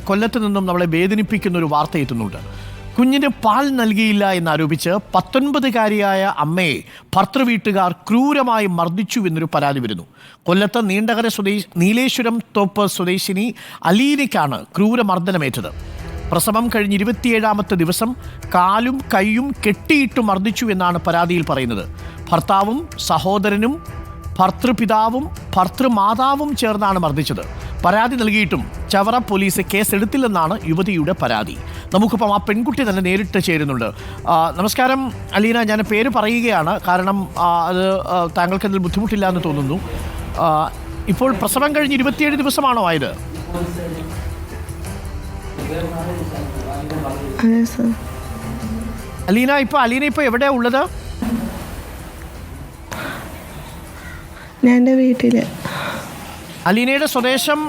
കൊല്ലത്ത് നിന്നും നമ്മളെ വേദനിപ്പിക്കുന്ന ഒരു വാർത്ത എത്തുന്നുണ്ട്. കുഞ്ഞിന് പാൽ നൽകിയില്ല എന്നാരോപിച്ച് 19-കാരിയായ അമ്മയെ ഭർത്തൃവീട്ടുകാർ ക്രൂരമായി മർദ്ദിച്ചു എന്നൊരു പരാതി വരുന്നു. കൊല്ലത്ത് നീണ്ടകര നീലേശ്വരം തോപ്പ് സ്വദേശിനി അലീനയ്ക്കാണ് ക്രൂരമർദ്ദനമേറ്റത്. പ്രസവം കഴിഞ്ഞ് 27-ാമത്തെ ദിവസം കാലും കൈയും കെട്ടിയിട്ട് മർദ്ദിച്ചു എന്നാണ് പരാതിയിൽ പറയുന്നത്. ഭർത്താവും സഹോദരനും ഭർത്തൃപിതാവും ഭർത്തൃമാതാവും ചേർന്നാണ് മർദ്ദിച്ചത്. പരാതി നൽകിയിട്ടും ചവറ പോലീസ് കേസെടുത്തില്ലെന്നാണ് യുവതിയുടെ പരാതി. നമുക്കിപ്പം ആ പെൺകുട്ടി തന്നെ നേരിട്ട് ചേരുന്നുണ്ട്. നമസ്കാരം അലീന, ഞാൻ പേര് പറയുകയാണ് കാരണം അത് താങ്കൾക്ക് അതിൽ ബുദ്ധിമുട്ടില്ല എന്ന് തോന്നുന്നു. ഇപ്പോൾ പ്രസവം കഴിഞ്ഞ് 27 ദിവസമാണോ ആയത്? അലീന ഇപ്പോൾ എവിടെയാ ഉള്ളത്? ഞാൻ എൻ്റെ വീട്ടില്. അലീനയുടെ സ്വദേശം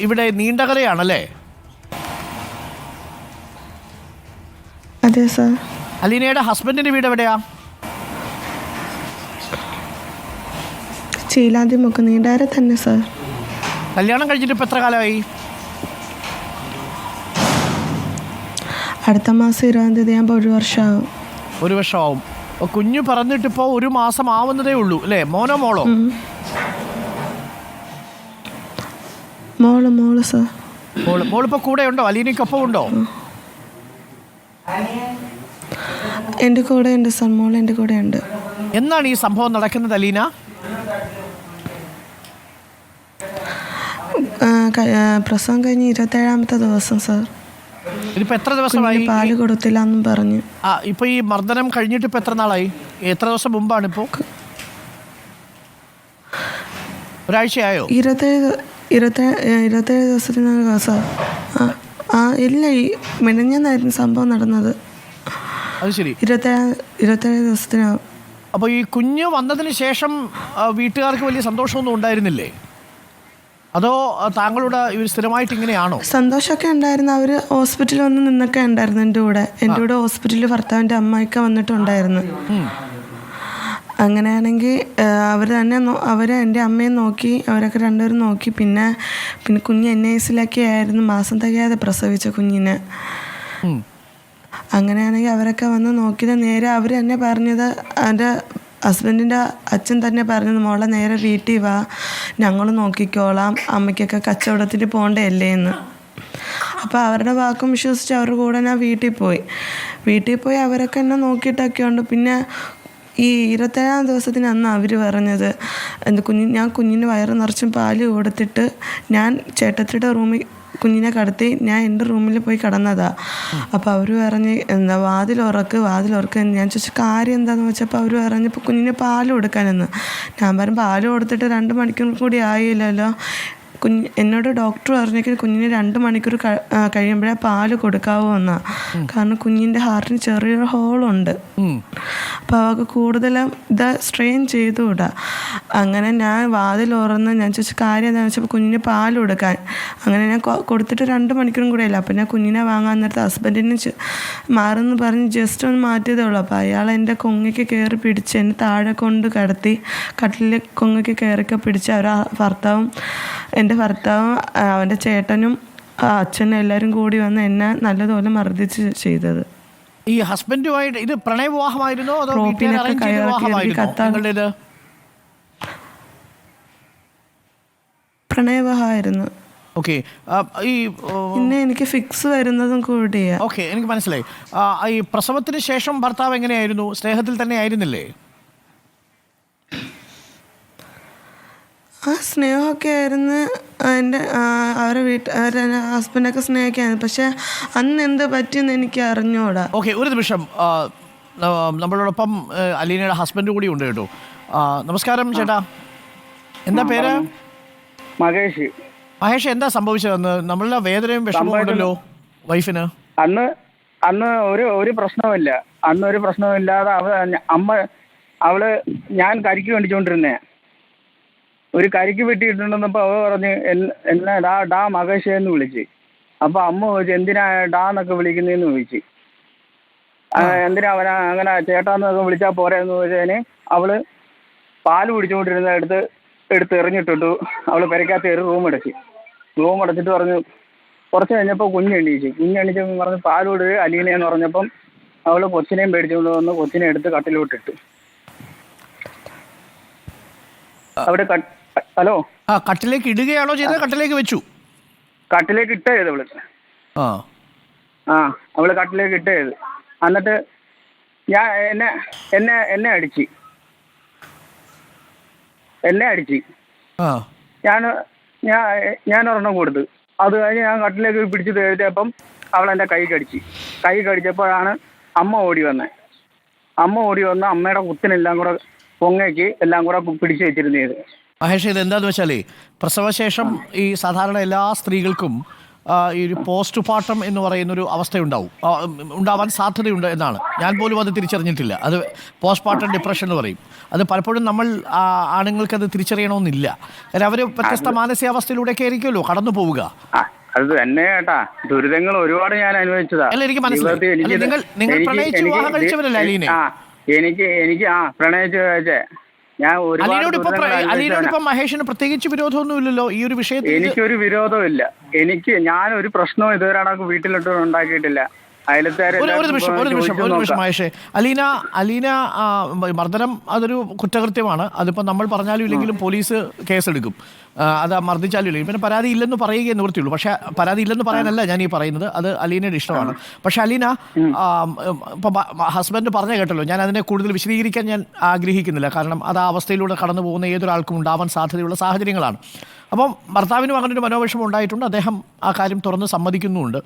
ഇവിടെ നീണ്ടകരയാണല്ലേ? അതെ സാർ. അലീനയുടെ ഹസ്ബൻഡിന്റെ വീട് എവിടെയാ? ചീലാന്തിമുക്ക്, നീണ്ടകര തന്നെ സാർ. കല്യാണം കഴിഞ്ഞിട്ട് ഇപ്പം എത്ര കാലമായി? അടുത്ത മാസം 20-ാം തീയതി ആകുമ്പോൾ 1 വർഷമാവും. 1 വർഷമാവും. കുഞ്ഞു പറഞ്ഞിട്ടിപ്പോൾ 1 മാസം ആവുന്നതേ ഉള്ളൂ അല്ലേ? മോനോ മോളോ? മോള് സാർ. മോളിപ്പോൾ കൂടെ ഉണ്ടോ? അലീനയ്ക്കൊപ്പം ഉണ്ടോ? എൻ്റെ കൂടെ ഉണ്ട് സാർ. മോൾ എൻ്റെ കൂടെ ഉണ്ട്. എന്നാണ് ഈ സംഭവം നടക്കുന്നത് അലീന? പ്രസവം കഴിഞ്ഞ് 27-ാമത്തെ ദിവസം സാർ. ഇതിപ്പോൾ എത്ര ദിവസമായി? പാല് കൊടുത്തില്ല എന്നും പറഞ്ഞു. ഇപ്പോൾ ഈ മർദ്ദനം കഴിഞ്ഞിട്ട് ഇപ്പോൾ എത്ര നാളായി? എത്ര ദിവസം മുമ്പാണ്? ഇപ്പോൾ ഒരാഴ്ചയായോ? 27 ദിവസത്തിനകം സാർ. ഇല്ല, ഈ മെനഞ്ഞാന്നായിരുന്നു സംഭവം നടന്നത്. അത് ശരി. 27 ദിവസത്തിനകം. അപ്പോൾ ഈ കുഞ്ഞ് വന്നതിന് ശേഷം വീട്ടുകാർക്ക് വലിയ സന്തോഷമൊന്നും ഉണ്ടായിരുന്നില്ലേ? അതോ താങ്കളുടെ സ്ഥിരമായിട്ട് ഇങ്ങനെയാണോ? സന്തോഷമൊക്കെ ഉണ്ടായിരുന്നു. അവർ ഹോസ്പിറ്റലിൽ വന്ന് നിന്നൊക്കെ ഉണ്ടായിരുന്നു എൻ്റെ കൂടെ ഹോസ്പിറ്റലിൽ ഭർത്താവിൻ്റെ അമ്മയൊക്കെ വന്നിട്ടുണ്ടായിരുന്നു. അങ്ങനെയാണെങ്കിൽ അവർ എൻ്റെ അമ്മയെ നോക്കി, അവരൊക്കെ രണ്ടുപേരും നോക്കി. പിന്നെ കുഞ്ഞ് NICയിലൊക്കെ ആയിരുന്നു, മാസം തികയാതെ പ്രസവിച്ച കുഞ്ഞിനെ. അങ്ങനെയാണെങ്കിൽ അവരൊക്കെ വന്ന് നോക്കിയത് നേരെ അവർ തന്നെ പറഞ്ഞത്, എൻ്റെ ഹസ്ബൻഡിൻ്റെ അച്ഛൻ തന്നെ പറഞ്ഞത്, മോളെ നേരെ വീട്ടിൽ വാ, ഞങ്ങൾ നോക്കിക്കോളാം, അമ്മയ്ക്കൊക്കെ കച്ചവടത്തിന് പോകണ്ടല്ലേ എന്ന്. അപ്പോൾ അവരുടെ വാക്കും വിശ്വസിച്ച് അവരുടെ കൂടെ ഞാൻ വീട്ടിൽ പോയി അവരൊക്കെ എന്നെ നോക്കിയിട്ടൊക്കെ ഉണ്ട്. പിന്നെ ഈ 27-ാം ദിവസത്തിന് അന്ന് അവർ പറഞ്ഞത്, ഞാൻ കുഞ്ഞിന് വയറ് നിറച്ചും പാല് കൊടുത്തിട്ട് ഞാൻ ചേട്ടത്തിയുടെ റൂമിൽ കുഞ്ഞിനെ കടത്തി ഞാൻ എൻ്റെ റൂമിൽ പോയി കിടന്നതാണ്. അപ്പോൾ അവർ പറഞ്ഞ് വാതിലുറക്ക്. ഞാൻ ചോദിച്ച കാര്യം എന്താണെന്ന് വെച്ചപ്പോൾ അവർ പറഞ്ഞ് ഇപ്പോൾ കുഞ്ഞിന് പാല് കൊടുക്കാനെന്ന്. ഞാൻ പറഞ്ഞു പാല് കൊടുത്തിട്ട് 2 മണിക്കൂർ കൂടി ആയില്ലല്ലോ. എന്നോട് ഡോക്ടർ പറഞ്ഞേക്കും കുഞ്ഞിന് 2 മണിക്കൂർ കഴിയുമ്പോഴേ പാല് കൊടുക്കാവൂ എന്നാ. കാരണം കുഞ്ഞിൻ്റെ ഹാർട്ടിന് ചെറിയൊരു ഹോളുണ്ട്. അപ്പോൾ അവർക്ക് കൂടുതലും സ്ട്രെയിൻ ചെയ്തുകൂടാ. അങ്ങനെ ഞാൻ വാതിൽ തുറന്ന് ഞാൻ ചോദിച്ച കാര്യം എന്താണെന്ന് വെച്ചപ്പോൾ കുഞ്ഞിന് പാല് കൊടുക്കാൻ. അങ്ങനെ ഞാൻ കൊടുത്തിട്ട് 2 മണിക്കൂറും കൂടെ ഇല്ല. അപ്പം ഞാൻ കുഞ്ഞിനെ വാങ്ങാൻ നേരത്തെ ഹസ്ബൻഡിന് മാറുമെന്ന് പറഞ്ഞ് ജസ്റ്റ് ഒന്ന് മാറ്റിയതേ ഉള്ളൂ. അപ്പോൾ അയാൾ എൻ്റെ കൊങ്ങയ്ക്ക് കയറി പിടിച്ച് എന്നെ താഴെ കൊണ്ട് കിടത്തി കട്ടിലെ കൊങ്ങയ്ക്ക് കയറിയൊക്കെ പിടിച്ച് എൻ്റെ ഭർത്താവും അവൻ്റെ ചേട്ടനും അച്ഛനും എല്ലാവരും കൂടി വന്ന് എന്നെ നല്ലതുപോലെ മർദ്ദിച്ച് ചെയ്തത്. ഈ ഹസ്ബൻഡുമായിട്ട് ഇത് പ്രണയവിവാഹമായിരുന്നോ അതോ പ്രണയവിവാഹമായിരുന്നു? ഓക്കെ. പിന്നെ എനിക്ക് ഫിക്സ് വരുന്നതും കൂടിയാ. ഓക്കെ, എനിക്ക് മനസ്സിലായി. ഈ പ്രസവത്തിന് ശേഷം ഭർത്താവ് എങ്ങനെയായിരുന്നു? സ്നേഹത്തിൽ തന്നെ ആയിരുന്നില്ലേ? സ്നേഹമൊക്കെ ആയിരുന്നു. അവരുടെ ഹസ്ബൻഡൊക്കെ സ്നേഹിക്കായിരുന്നു. പക്ഷെ അന്ന് എന്ത് പറ്റിയെന്ന് എനിക്ക് അറിഞ്ഞൂടാ. ഓക്കെ, ഒരു നിമിഷം. നമ്മളോടൊപ്പം അലീനയുടെ ഹസ്ബൻഡ് കൂടി ഉണ്ട് കേട്ടോ. നമസ്കാരം ചേട്ടാ, എന്താ പേര്? മഹേഷ്. എന്താ സംഭവിച്ചതെന്ന്? നമ്മളുടെ വേദനയും വിഷമവും ഉണ്ടല്ലോ വൈഫിന്. അന്ന് ഒരു പ്രശ്നവുമില്ല. ഒരു പ്രശ്നവുമില്ലാതെ അവള് ഞാൻ കരിക്ക് വേണ്ടിച്ചോണ്ടിരുന്നേ. ഒരു കരിക്ക് വെട്ടിയിട്ടുണ്ടെന്നപ്പോൾ അവ പറഞ്ഞ് എന്നെ ഡാ മഹേഷ് എന്ന് വിളിച്ച്. അപ്പോൾ അമ്മ ചോദിച്ചു എന്തിനാ ഡാ എന്നൊക്കെ വിളിക്കുന്നതെന്ന് ചോദിച്ചു. എന്തിനാ അവനാ അങ്ങനെ ചേട്ടാന്നൊക്കെ വിളിച്ചാൽ പോരാ എന്ന് ചോദിച്ചതിന് അവള് പാല് കുടിച്ചുകൊണ്ടിരുന്ന എടുത്ത് എറിഞ്ഞിട്ടിട്ടു. അവള് പെരക്കകത്ത് റൂം അടച്ചിട്ട് പറഞ്ഞു കുറച്ച് കഴിഞ്ഞപ്പോൾ കുഞ്ഞെണീച്ചപ്പോൾ പറഞ്ഞ് പാലോട് അലീനയെന്ന് പറഞ്ഞപ്പം അവള് കൊച്ചിനെയും പേടിച്ചുകൊണ്ട് വന്ന് കൊച്ചിനെ എടുത്ത് കട്ടിലോട്ടിട്ട് അവിടെ ഹലോ കട്ടിലേക്ക് ഇടുകയാണോ ചെയ്തത്? കട്ടിലേക്ക് വെച്ചു? കട്ടിലേക്ക് ഇട്ട ചെയ്ത് അവള്. അവള് കട്ടിലേക്ക് ഇട്ട ചെയ്ത്. എന്നിട്ട് ഞാൻ എന്നെ അടിച്ച് ഞാൻ ഒരെണ്ണം കൊടുത്ത്. അത് കഴിഞ്ഞ് ഞാൻ കട്ടിലേക്ക് പിടിച്ച് തേച്ചപ്പം അവളെൻ്റെ കൈ കടിച്ചപ്പോഴാണ് അമ്മ ഓടി വന്നത്. അമ്മയുടെ കുത്തിനെല്ലാം കൂടെ പൊങ്ങയ്ക്ക് എല്ലാം കൂടെ പിടിച്ചു വെച്ചിരുന്നത്. മഹേഷ്, ഇത് എന്താന്ന് വെച്ചാലേ പ്രസവശേഷം ഈ സാധാരണ എല്ലാ സ്ത്രീകൾക്കും ഈ ഒരു പോസ്റ്റ്മോർട്ടം എന്ന് പറയുന്നൊരു ഉണ്ടാവാൻ സാധ്യതയുണ്ട് എന്നാണ്. ഞാൻ പോലും അത് തിരിച്ചറിഞ്ഞിട്ടില്ല. അത് പോസ്റ്റ്മോർട്ടം ഡിപ്രഷൻ എന്ന് പറയും. അത് പലപ്പോഴും നമ്മൾ ആണുങ്ങൾക്ക് അത് തിരിച്ചറിയണമെന്നില്ല. കാരണം അവർ വ്യത്യസ്ത മാനസികാവസ്ഥയിലൂടെയൊക്കെ ആയിരിക്കുമല്ലോ കടന്നു പോവുക. അത് തന്നെ കേട്ടാ, ദുരിതങ്ങൾ ഒരുപാട് ഞാൻ അനുഭവിച്ചതാ. അല്ല, എനിക്ക് മനസ്സിലായി. നിങ്ങൾ പ്രണയിച്ച് വിവാഹം കഴിച്ചവരല്ലേ അലീനെ? എനിക്ക് പ്രണയിച്ച് ഞാൻ അലീനോട് ഇപ്പം മഹേഷിന് പ്രത്യേകിച്ച് വിരോധമൊന്നുമില്ലല്ലോ ഈ ഒരു വിഷയത്തിൽ? എനിക്കൊരു വിരോധമില്ല. ഞാൻ ഒരു പ്രശ്നവും ഇതുവരെ വീട്ടിലിട്ട് ഉണ്ടാക്കിയിട്ടില്ല. ഒരു നിമിഷം മഹേഷേ. അലീന മർദ്ദനം അതൊരു കുറ്റകൃത്യമാണ്. അതിപ്പോൾ നമ്മൾ പറഞ്ഞാലും ഇല്ലെങ്കിലും പോലീസ് കേസെടുക്കും. അത് മർദ്ദിച്ചാലും ഇല്ലെങ്കിൽ പിന്നെ പരാതി ഇല്ലെന്ന് പറയുകയെ നിവൃത്തിയുള്ളൂ. പക്ഷേ പരാതി ഇല്ലെന്ന് പറയാനല്ല ഞാൻ ഈ പറയുന്നത്, അത് അലീനയുടെ ഇഷ്ടമാണ്. പക്ഷെ അലീന ഇപ്പം ഹസ്ബൻഡ് പറഞ്ഞ കേട്ടല്ലോ, ഞാൻ അതിനെ കൂടുതൽ വിശദീകരിക്കാൻ ഞാൻ ആഗ്രഹിക്കുന്നില്ല. കാരണം അത് ആ അവസ്ഥയിലൂടെ കടന്നു പോകുന്ന ഏതൊരാൾക്കും ഉണ്ടാവാൻ സാധ്യതയുള്ള സാഹചര്യങ്ങളാണ്. അപ്പം ഭർത്താവിനും അങ്ങനെ ഒരു മനോവിഷമം ഉണ്ടായിട്ടുണ്ട്. അദ്ദേഹം ആ കാര്യം തുറന്ന് സമ്മതിക്കുന്നുമുണ്ട്.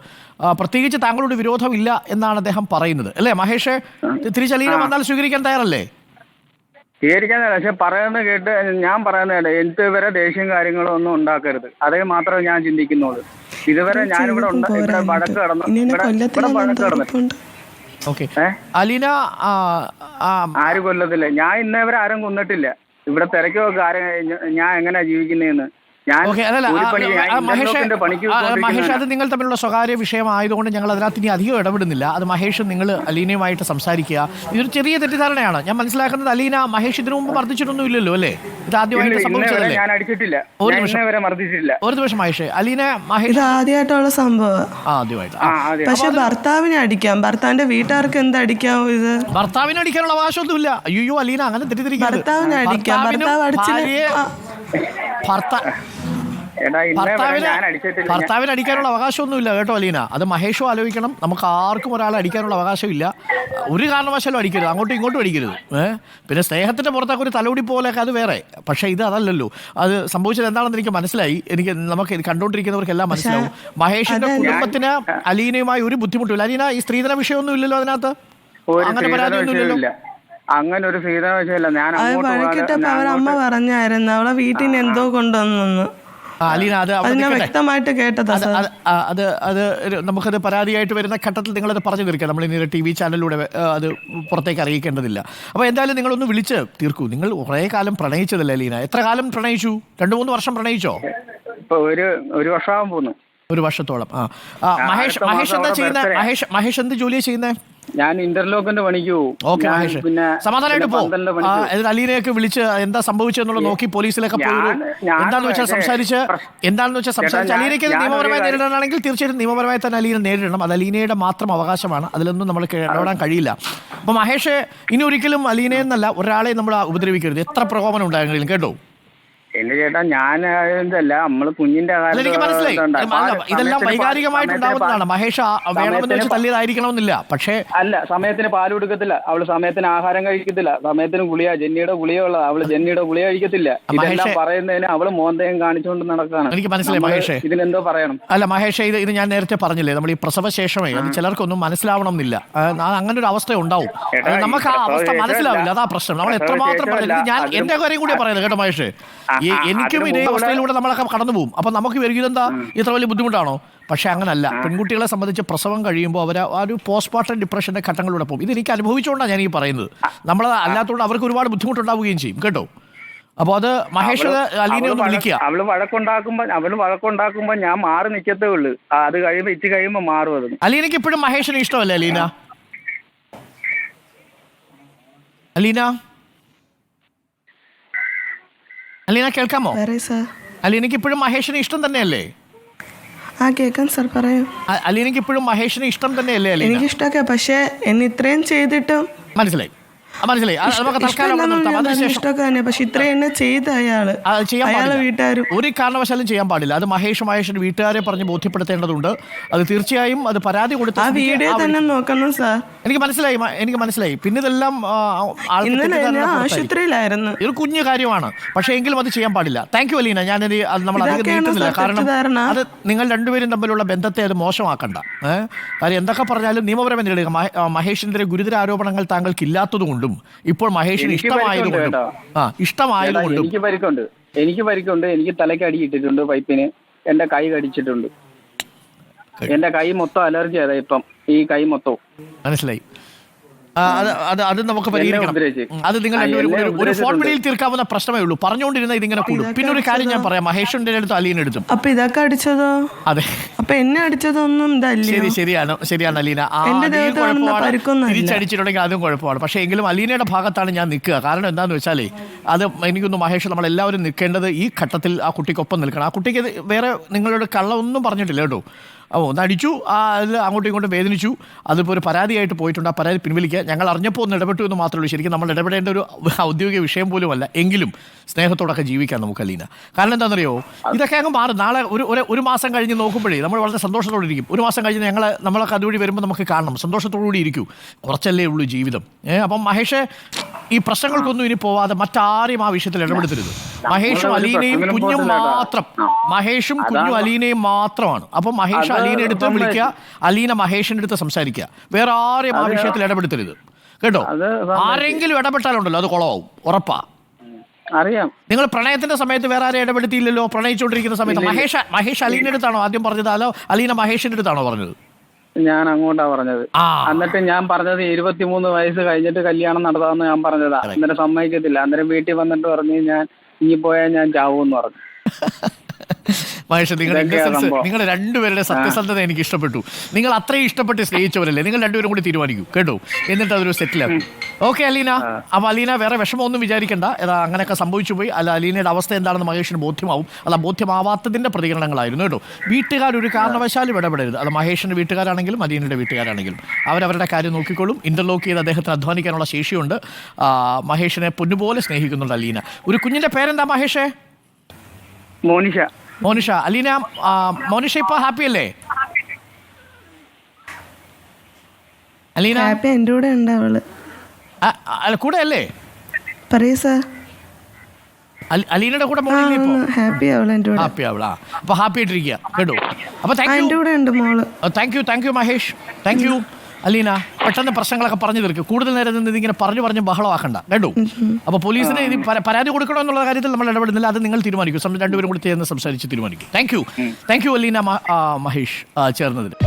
പ്രത്യേകിച്ച് താങ്കളോട് വിരോധമില്ല എന്നാണ് അദ്ദേഹം പറയുന്നത്, അല്ലേ മഹേഷ്? തിരിച്ചലീന വന്നാൽ സ്വീകരിക്കാൻ തയ്യാറല്ലേ? സ്വീകരിക്കാൻ, പക്ഷെ പറയുന്നത് കേട്ട് ഞാൻ പറയുന്നത് ഇതുവരെ ദേഷ്യം കാര്യങ്ങളും ഒന്നും ഉണ്ടാക്കരുത്. അതേ മാത്രമേ ഞാൻ ചിന്തിക്കുന്നുള്ളൂ. ഇതുവരെ ഞാനിവിടെ വഴക്ക് കിടന്നു. ഓക്കെ അലീന, ആര് കൊല്ലത്തില്ല? ഞാൻ ഇന്നേവരെ ആരും കൊന്നിട്ടില്ല. ഇവിടെ തിരക്കോ ഞാൻ എങ്ങനെയാ ജീവിക്കുന്നതെന്ന് മഹേഷ്, അത് നിങ്ങൾ തമ്മിലുള്ള സ്വകാര്യ വിഷയമായതുകൊണ്ട് ഞങ്ങൾ അതിനകത്ത് ഇനി അധികം ഇടപെടുന്നില്ല. അത് മഹേഷ് നിങ്ങൾ അലീനയുമായിട്ട് സംസാരിക്കുക. ഇതൊരു ചെറിയ തെറ്റിദ്ധാരണയാണ്. ഞാൻ മനസ്സിലാക്കുന്നത് അലീന മഹേഷ് ഇതിനു മുമ്പ് മർദ്ദിച്ചിട്ടൊന്നും ഇല്ലല്ലോ, അല്ലേ? ഇത് ആദ്യമായിട്ട് സംഭവിച്ചതല്ലേ? ഒരു നിമിഷം മഹേഷ്. അലീന മഹേഷ് ആദ്യമായിട്ടുള്ള സംഭവം, ആദ്യമായിട്ട്. പക്ഷെ ഭർത്താവിനെ അടിക്കാം, ഭർത്താവിന്റെ വീട്ടുകാർക്ക് എന്താ അടിക്കാം? ഇത് ഭർത്താവിനെ അടിക്കാനുള്ള അവകാശമൊന്നുമില്ല. അയ്യോ അലീന, അങ്ങനെ തെറ്റിദ്ധരിക്കുക. ഭർത്താവിനെ അടിക്കാം, ഭർത്താവിന് അടിക്കാനുള്ള അവകാശമൊന്നുമില്ല കേട്ടോ അലീന. അത് മഹേഷും ആലോചിക്കണം. നമുക്ക് ആർക്കും ഒരാളെ അടിക്കാനുള്ള അവകാശമില്ല. ഒരു കാരണവശാലും അടിക്കരുത്, അങ്ങോട്ടും ഇങ്ങോട്ടും അടിക്കരുത്. പിന്നെ സ്നേഹത്തിന്റെ പുറത്തൊക്കെ ഒരു തലോടി പോലെയൊക്കെ അത് വേറെ. പക്ഷേ ഇത് അതല്ലല്ലോ. അത് സംഭവിച്ചത് എന്താണെന്ന് എനിക്ക് മനസ്സിലായി. നമുക്ക് കണ്ടുകൊണ്ടിരിക്കുന്നവർക്കെല്ലാം മനസ്സിലാവും. മഹേഷിന്റെ കുടുംബത്തിന് അലീനയുമായി ഒരു ബുദ്ധിമുട്ടില്ല. അലീന, ഈ സ്ത്രീധന വിഷയമൊന്നും ഇല്ലല്ലോ അതിനകത്ത്? അങ്ങനെ പരാതിയൊന്നുമില്ലല്ലോ? അങ്ങനെ ഒരു സ്ത്രീധന വിഷയമില്ല. ഞാൻ അമ്മ പറഞ്ഞായിരുന്നു അവളെ വീട്ടിൽ നിന്ന് എന്തോ കൊണ്ടുവന്നു. അലീന, വ്യക്തമായിട്ട് കേട്ടത് അത് നമുക്കത് പരാതിയായിട്ട് വരുന്ന ഘട്ടത്തിൽ നിങ്ങളത് പറഞ്ഞു തീർക്കുക. നമ്മൾ ഇനി TV ചാനലിലൂടെ അത് പുറത്തേക്ക് അറിയിക്കേണ്ടതില്ല. അപ്പോൾ എന്തായാലും നിങ്ങളൊന്ന് വിളിച്ച് തീർക്കൂ. നിങ്ങൾ കുറേ കാലം പ്രണയിച്ചതല്ലേ അലീന? എത്ര കാലം പ്രണയിച്ചു? 2-3 വർഷം പ്രണയിച്ചോ? ഇപ്പൊ ഒരു വർഷമാകാൻ പോകുന്നു. ഒരു വർഷത്തോളം. മഹേഷ് എന്താ ചെയ്യുന്നത്? മഹേഷ് എന്ത് ജോലിയാണ് ചെയ്യുന്നത്? ഞാൻ ഇന്റർലോക്കിന്റെ പണിക്ക് പോകും. ഓക്കെ മഹേഷ്, സമാധാനമായിട്ട് പോകും. അലീനയൊക്കെ വിളിച്ച് എന്താ സംഭവിച്ചെന്നുള്ളത് നോക്കി പോലീസിലൊക്കെ പോയി എന്താണെന്ന് വെച്ചാൽ സംസാരിച്ച് അലീനയ്ക്ക് നിയമപരമായി നേരിടാനാണെങ്കിൽ തീർച്ചയായിട്ടും നിയമപരമായി തന്നെ അലീന നേരിടണം. അത് അലീനയുടെ മാത്രം അവകാശമാണ്. അതിലൊന്നും നമ്മൾ ഇടപെടാൻ കഴിയില്ല. അപ്പൊ മഹേഷ്, ഇനി ഒരിക്കലും അലീനയെന്നല്ല ഒരാളെ നമ്മൾ ഉപദ്രവിക്കരുത്. എത്ര പ്രകോപനം ഉണ്ടായെങ്കിലും കേട്ടോ. എന്റെ ചേട്ടാ, ഞാൻ ഇതല്ല, നമ്മള് കുഞ്ഞിന്റെ ഇതെല്ലാം വൈകാരികമായിട്ടുണ്ടാവുന്നതാണ്. മഹേഷ് വേണമെന്ന് വെച്ച് തല്ലിയതായിരിക്കണമെന്നില്ല. പക്ഷേ അല്ല, സമയത്തിന് പാൽ കൊടുക്കത്തില്ല, അവള് സമയത്തിന് ആഹാരം കഴിക്കത്തില്ല, സമയത്തിന് ജെന്നിയുടെ ഗുളിക ഉള്ളത്, അവള് ജെന്നിയുടെ ഗുളിക കഴിക്കത്തില്ല. ഇതെല്ലാം പറയുന്നതിന് അവള് മോന്തയും കാണിച്ചുകൊണ്ട് നടക്കാണ്. എനിക്ക് മനസ്സിലായി മഹേഷ്, ഇതിനെന്തോ പറയണം. അല്ല മഹേഷ്, ഇത് ഞാൻ നേരത്തെ പറഞ്ഞില്ലേ, നമ്മൾ ഈ പ്രസവശേഷമേ അത് ചിലർക്കൊന്നും മനസ്സിലാവണം എന്നില്ല. അങ്ങനെ ഒരു അവസ്ഥ ഉണ്ടാവും. നമുക്ക് ആ അവസ്ഥ മനസ്സിലാവില്ല, അതാ പ്രശ്നം. നമ്മൾ എത്രമാത്രം പറഞ്ഞില്ല. ഞാൻ എന്റെ കാര്യം കൂടി പറയുന്നത് കേട്ടോ മഹേഷ്. എനിക്കും ഇതേ അവസ്ഥയിലൂടെ നമ്മളൊക്കെ കടന്നു പോകും. അപ്പൊ നമുക്ക് ഇതെന്താ ഇത്ര വലിയ ബുദ്ധിമുട്ടാണോ? പക്ഷെ അങ്ങനല്ല. പെൺകുട്ടികളെ സംബന്ധിച്ച് പ്രസവം കഴിയുമ്പോൾ അവർ ആ ഒരു പോസ്റ്റ്മോർട്ടം ഡിപ്രഷന്റെ ഘട്ടങ്ങളിലൂടെ പോകും. ഇതെനിക്ക് അനുഭവിച്ചുകൊണ്ടാണ് ഞാൻ ഈ പറയുന്നത്. നമ്മൾ അല്ലാത്തതുകൊണ്ട് അവർക്ക് ഒരുപാട് ബുദ്ധിമുട്ടുണ്ടാവുകയും ചെയ്യും കേട്ടോ. അപ്പൊ അത് മഹേഷ് അലീനെ ഒന്ന് വിളിക്കുക. അവള് വഴക്കുണ്ടാക്കുമ്പോ ഞാൻ മാറി നിൽക്കത്തേ ഉള്ളൂ. അത് കഴിയുമ്പോ മാറും. അത് അലീനയ്ക്ക് ഇപ്പോഴും മഹേഷിന് ഇഷ്ടമല്ലേ അലീന? അലീന കേൾക്കാമോ? അലീനയ്ക്ക് ഇപ്പോഴും മഹേഷിന് ഇഷ്ടം തന്നെയല്ലേ? ആ കേൾക്കാം സാർ, പറയൂ. അലീനയ്ക്ക് ഇപ്പോഴും മഹേഷിനെ ഇഷ്ടം തന്നെയല്ലേ അലീന? എനിക്കിഷ്ടമൊക്കെ, പക്ഷേ എന്നെ ഇത്രയും ചെയ്തിട്ടും മനസ്സിലായി. മനസ്സിലായി. നമുക്ക് തൽക്കാലം അവിടെ നിർത്താം. അതിനുശേഷം ഇഷ്ടമൊക്കെ തന്നെ, പക്ഷെ ഇത്രയും എന്നെ ചെയ്ത അയാള് വീട്ടുകാരും ഒരു കാരണവശാലും ചെയ്യാൻ പാടില്ല. അത് മഹേഷിന്റെ വീട്ടുകാരെ പറഞ്ഞ് ബോധ്യപ്പെടുത്തേണ്ടതുണ്ട്. അത് തീർച്ചയായും അത് പരാതി കൊടുത്ത ആ വീഡിയോ തന്നെ നോക്കണം സാർ. എനിക്ക് മനസ്സിലായി. പിന്നെ ഇതെല്ലാം ഇന്നലെ ഞാൻ ആശുപത്രിയിലായിരുന്നു. ഒരു കുഞ്ഞു കാര്യമാണ്, പക്ഷേ എങ്കിലും അത് ചെയ്യാൻ പാടില്ല. Thank you Aleena. ഞാനത് നമ്മൾ അധികം നീട്ടുന്നില്ല, കാരണം അത് നിങ്ങൾ രണ്ടുപേരും തമ്മിലുള്ള ബന്ധത്തെ അത് മോശമാക്കണ്ട. കാര്യം എന്തൊക്കെ പറഞ്ഞാലും നിയമപരമായി നേരിടുക. മഹേഷിന്റെ ഗുരുതര ആരോപണങ്ങൾ താങ്കൾക്ക് ഇല്ലാത്തതുകൊണ്ടും ഇപ്പോൾ മഹേഷിന് ഇഷ്ടമായതുകൊണ്ടും എനിക്ക് പരിക്കുണ്ട്. എനിക്ക് തലയ്ക്ക് അടിയിട്ടിട്ടുണ്ട്, പൈപ്പിന്. എന്റെ കൈ കടിച്ചിട്ടുണ്ട്. എന്റെ കൈ മൊത്തം അലർജി ആയതാ ഇപ്പം, ഈ കൈ മൊത്തം. മനസ്സിലായി. അത് നമുക്ക് പരിഹരിക്കണം. അത് നിങ്ങൾ ഒരു ഫോൺ വിളിയിൽ തീർക്കാവുന്ന പ്രശ്നമേ ഉള്ളൂ. പറഞ്ഞുകൊണ്ടിരുന്ന ഇതിങ്ങനെ കൂടും. പിന്നെ ഒരു കാര്യം ഞാൻ പറയാം, മഹേഷിന്റെ അടുത്ത് അലീന എടുത്തും. അപ്പൊ ഇതൊക്കെ അടിച്ചതോ? അതെ, അപ്പൊ എന്നെ അടിച്ചതൊന്നും ശരിയാണ് അലീന. തിരിച്ചടിച്ചിട്ടുണ്ടെങ്കിൽ അതും കുഴപ്പമാണ്. പക്ഷേ എങ്കിലും അലീനയുടെ ഭാഗത്താണ് ഞാൻ നിൽക്കുക. കാരണം എന്താന്ന് വെച്ചാലേ, അത് എനിക്കൊന്ന് മഹേഷ് നമ്മളെല്ലാവരും നിൽക്കേണ്ടത് ഈ ഘട്ടത്തിൽ ആ കുട്ടിക്കൊപ്പം നിൽക്കണം. ആ കുട്ടിക്ക് വേറെ നിങ്ങളോട് കള്ളമൊന്നും പറഞ്ഞിട്ടില്ല കേട്ടോ. ഒന്ന് അടിച്ചു, അതിൽ അങ്ങോട്ടും ഇങ്ങോട്ടും വേദനിച്ചു, അതിപ്പോൾ ഒരു പരാതിയായിട്ട് പോയിട്ടുണ്ട്. ആ പരാതി പിൻവലിക്കുക. ഞങ്ങൾ അറിഞ്ഞപ്പോൾ ഒന്ന് ഇടപെട്ടു എന്ന് മാത്രമേ ഉള്ളൂ. ശരിക്കും നമ്മൾ ഇടപെടേണ്ട ഒരു ഔദ്യോഗിക വിഷയം പോലുമല്ല. എങ്കിലും സ്നേഹത്തോടൊക്കെ ജീവിക്കാം നമുക്ക് അലീന. കാരണം എന്താണെന്നറിയോ, ഇതൊക്കെ അങ്ങ് മാറും. നാളെ ഒരു മാസം കഴിഞ്ഞ് നോക്കുമ്പോഴേ നമ്മൾ വളരെ സന്തോഷത്തോടെ ഇരിക്കും. ഒരു മാസം കഴിഞ്ഞ് നമ്മളൊക്കെ അതുവഴി വരുമ്പോൾ നമുക്ക് കാണണം. സന്തോഷത്തോടുകൂടി ഇരിക്കൂ. കുറച്ചല്ലേ ഉള്ളൂ ജീവിതം. അപ്പം മഹേഷ് ഈ പ്രശ്നങ്ങൾക്കൊന്നും ഇനി പോവാതെ മറ്റാരെയും ആ വിഷയത്തിൽ ഇടപെടുത്തരുത്. മഹേഷും അലീനയും കുഞ്ഞും മാത്രം. മഹേഷും കുഞ്ഞും അലീനയും മാത്രമാണ്. അപ്പം മഹേഷ് അലീന എടുത്ത് വിളിക്കുക, അലീന മഹേഷിന്റെ അടുത്ത് സംസാരിക്കുക. വേറെ ആരെയും ആ വിഷയത്തിൽ ഇടപെടുത്തരുത് കേട്ടോ. ആരെങ്കിലും ഇടപെട്ടാലുണ്ടല്ലോ അത് കുളമാവും, ഉറപ്പാ. അറിയാം. നിങ്ങൾ പ്രണയത്തിന്റെ സമയത്ത് വേറെ ആരെയും ഇടപെടുത്തിയില്ലല്ലോ. പ്രണയിച്ചുകൊണ്ടിരിക്കുന്ന സമയത്ത് മഹേഷ് അലീനയുടെ അടുത്താണോ ആദ്യം പറഞ്ഞത്, അതോ അലീന മഹേഷിന്റെ അടുത്താണോ പറഞ്ഞത്? ഞാൻ അങ്ങോട്ടാ പറഞ്ഞത്. എന്നിട്ട് ഞാൻ പറഞ്ഞത് 23 വയസ്സ് കഴിഞ്ഞിട്ട് കല്യാണം നടത്താമെന്ന് ഞാൻ പറഞ്ഞതാ. അന്നേരം സമ്മതിക്കത്തില്ല. അന്നേരം വീട്ടിൽ വന്നിട്ട് പറഞ്ഞു, ഞാൻ ഇനി പോയാൽ ഞാൻ ചാവൂന്ന് പറഞ്ഞു. മഹേഷ്, നിങ്ങളുടെ രണ്ടുപേരുടെ സത്യസന്ധത എനിക്ക് ഇഷ്ടപ്പെട്ടു. നിങ്ങൾ അത്രയും ഇഷ്ടപ്പെട്ട് സ്നേഹിച്ചവരല്ലേ. നിങ്ങൾ രണ്ടുപേരും കൂടി തീരുമാനിക്കൂ കേട്ടോ, എന്നിട്ട് അതൊരു സെറ്റിലാക്കും. ഓക്കെ അലീന. അപ്പോൾ അലീന വേറെ വിഷമമൊന്നും വിചാരിക്കണ്ട. അങ്ങനെയൊക്കെ സംഭവിച്ചു പോയി. അലീനയുടെ അവസ്ഥ എന്താണെന്ന് മഹേഷിന് ബോധ്യമാവും. അത് ബോധ്യമാവാത്തതിൻ്റെ പ്രതികരണങ്ങളായിരുന്നു കേട്ടോ. വീട്ടുകാരൊരു കാരണവശാലും ഇടപെടരുത്. അത് മഹേഷിൻ്റെ വീട്ടുകാരാണെങ്കിലും അലീനയുടെ വീട്ടുകാരാണെങ്കിലും അവരവരുടെ കാര്യം നോക്കിക്കോളും. ഇന്റർലോക്ക് ചെയ്ത് അദ്ദേഹത്തിന് അധ്വാനിക്കാനുള്ള ശേഷിയുണ്ട്. മഹേഷിനെ പൊന്നുപോലെ സ്നേഹിക്കുന്നുണ്ട് അലീന. ഒരു കുഞ്ഞിൻ്റെ പേരെന്താ മഹേഷേ? മോനിഷ. അലീന, മോനിഷ ഇപ്പൊ ഹാപ്പി അല്ലേ? അലീന എന്റെ കൂടെ ഉണ്ട്. അവള് കൂടെ അല്ലേ? പറയൂ സാർ. അലീനയുടെ കൂടെ ഹാപ്പി അവളാ. അപ്പൊ ഹാപ്പി ആയിട്ടിരിക്കുക കേട്ടോ. അപ്പൊ thank you Mahesh. Thank you Aleena. പെട്ടെന്ന് പ്രശ്നങ്ങളൊക്കെ പറഞ്ഞു തീർക്കും. കൂടുതൽ നേരം നിന്ന് ഇതിങ്ങനെ പറഞ്ഞു ബഹളമാക്കണ്ട കേട്ടോ. അപ്പോൾ പോലീസിന് ഇത് പരാതി കൊടുക്കണോ എന്നുള്ള കാര്യത്തിൽ നമ്മൾ ഇടപെടുന്നില്ല. അത് നിങ്ങൾ തീരുമാനിക്കും. രണ്ടുപേരും കൂടി ചേർന്ന് സംസാരിച്ച് തീരുമാനിക്കും. Thank you Aleena Mahesh ചേർന്നതിന്.